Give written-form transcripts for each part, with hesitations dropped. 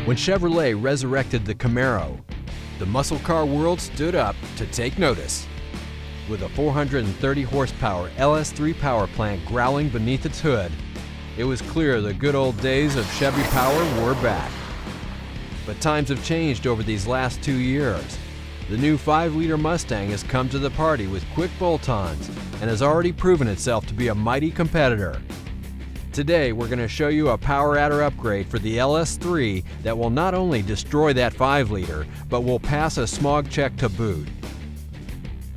When Chevrolet resurrected the Camaro, the muscle car world stood up to take notice. With a 430 horsepower LS3 power plant growling beneath its hood, it was clear the good old days of Chevy power were back. But times have changed over these last 2 years. The new 5-liter Mustang has come to the party with quick bolt-ons and has already proven itself to be a mighty competitor. Today, we're going to show you a power adder upgrade for the LS3 that will not only destroy that 5-liter, but will pass a smog check to boot.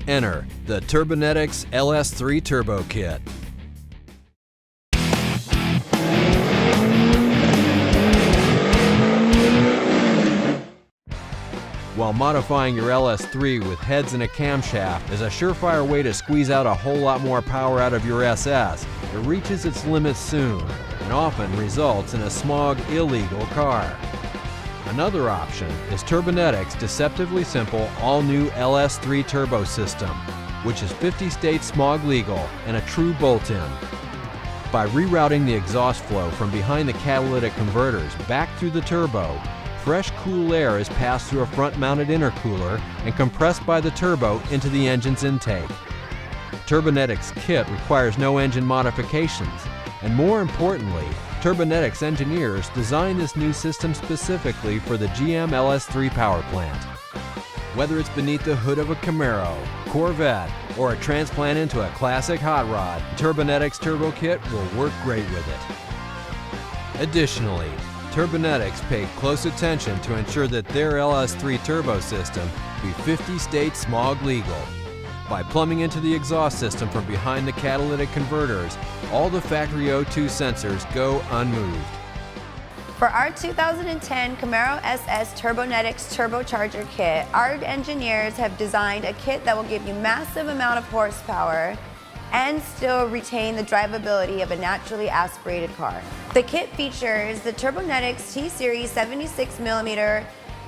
Enter the Turbonetics LS3 Turbo Kit. While modifying your LS3 with heads and a camshaft is a surefire way to squeeze out a whole lot more power out of your SS, it reaches its limits soon and often results in a smog illegal car. Another option is Turbonetics' deceptively simple all-new LS3 turbo system, which is 50-state smog legal and a true bolt-in. By rerouting the exhaust flow from behind the catalytic converters back through the turbo, fresh, cool air is passed through a front-mounted intercooler and compressed by the turbo into the engine's intake. Turbonetics kit requires no engine modifications, and more importantly, Turbonetics engineers designed this new system specifically for the GM LS3 power plant. Whether it's beneath the hood of a Camaro, Corvette, or a transplant into a classic hot rod, Turbonetics Turbo Kit will work great with it. Additionally, Turbonetics paid close attention to ensure that their LS3 turbo system be 50-state smog legal. By plumbing into the exhaust system from behind the catalytic converters, all the factory O2 sensors go unmoved. For our 2010 Camaro SS Turbonetics Turbocharger Kit, our engineers have designed a kit that will give you massive amount of horsepower and still retain the drivability of a naturally aspirated car. The kit features the Turbonetics T-Series 76mm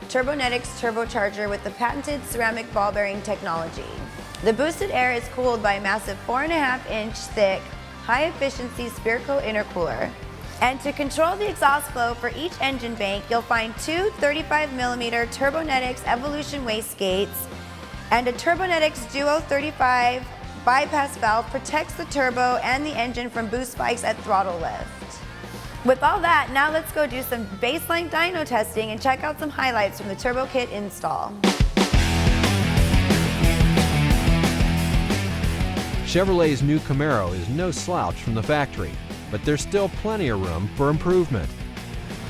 Turbonetics turbocharger with the patented ceramic ball bearing technology. The boosted air is cooled by a massive 4.5-inch thick, high-efficiency Spearco intercooler. And to control the exhaust flow for each engine bank, you'll find two 35mm Turbonetics Evolution wastegates, and a Turbonetics Duo 35 bypass valve protects the turbo and the engine from boost spikes at throttle lift. With all that, now let's go do some baseline dyno testing and check out some highlights from the Turbo Kit install. Chevrolet's new Camaro is no slouch from the factory, but there's still plenty of room for improvement.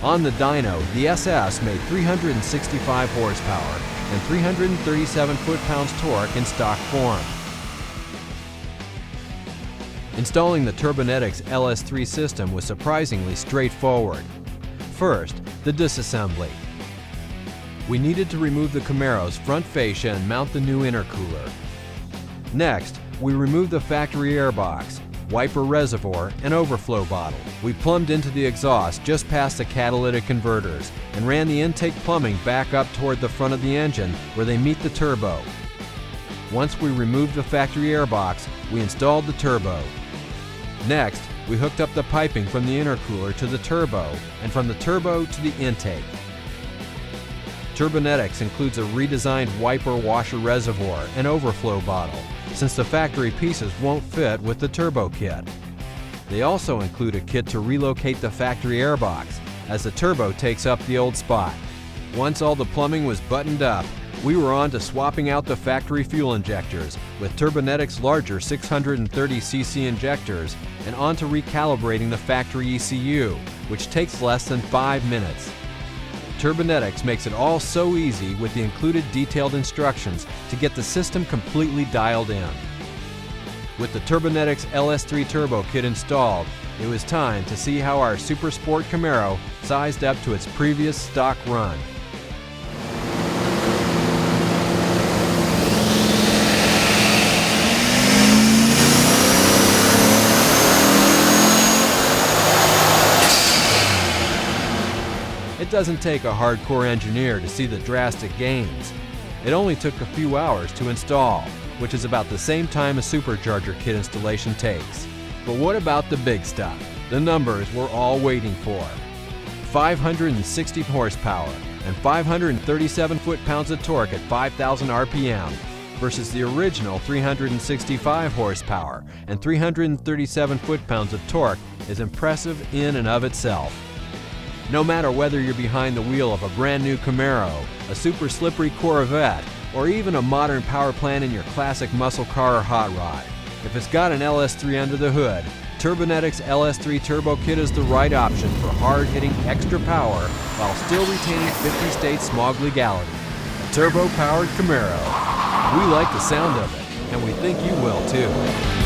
On the dyno, the SS made 365 horsepower and 337 foot-pounds torque in stock form. Installing the Turbonetics LS3 system was surprisingly straightforward. First, the disassembly. We needed to remove the Camaro's front fascia and mount the new intercooler. Next, we removed the factory airbox, wiper reservoir, and overflow bottle. We plumbed into the exhaust just past the catalytic converters and ran the intake plumbing back up toward the front of the engine where they meet the turbo. Once we removed the factory airbox, we installed the turbo. Next, we hooked up the piping from the intercooler to the turbo and from the turbo to the intake. Turbonetics includes a redesigned wiper washer reservoir and overflow bottle, since the factory pieces won't fit with the turbo kit. They also include a kit to relocate the factory airbox, as the turbo takes up the old spot. Once all the plumbing was buttoned up, we were on to swapping out the factory fuel injectors with Turbonetics' larger 630cc injectors and on to recalibrating the factory ECU, which takes less than 5 minutes. Turbonetics makes it all so easy with the included detailed instructions to get the system completely dialed in. With the Turbonetics LS3 Turbo Kit installed, it was time to see how our Super Sport Camaro sized up to its previous stock run. It doesn't take a hardcore engineer to see the drastic gains. It only took a few hours to install, which is about the same time a supercharger kit installation takes. But what about the big stuff? The numbers we're all waiting for. 560 horsepower and 537 foot-pounds of torque at 5,000 RPM versus the original 365 horsepower and 337 foot-pounds of torque is impressive in and of itself. No matter whether you're behind the wheel of a brand new Camaro, a super slippery Corvette, or even a modern power plant in your classic muscle car or hot rod, if it's got an LS3 under the hood, Turbonetics LS3 Turbo Kit is the right option for hard-hitting extra power while still retaining 50-state smog legality. A turbo-powered Camaro. We like the sound of it, and we think you will too.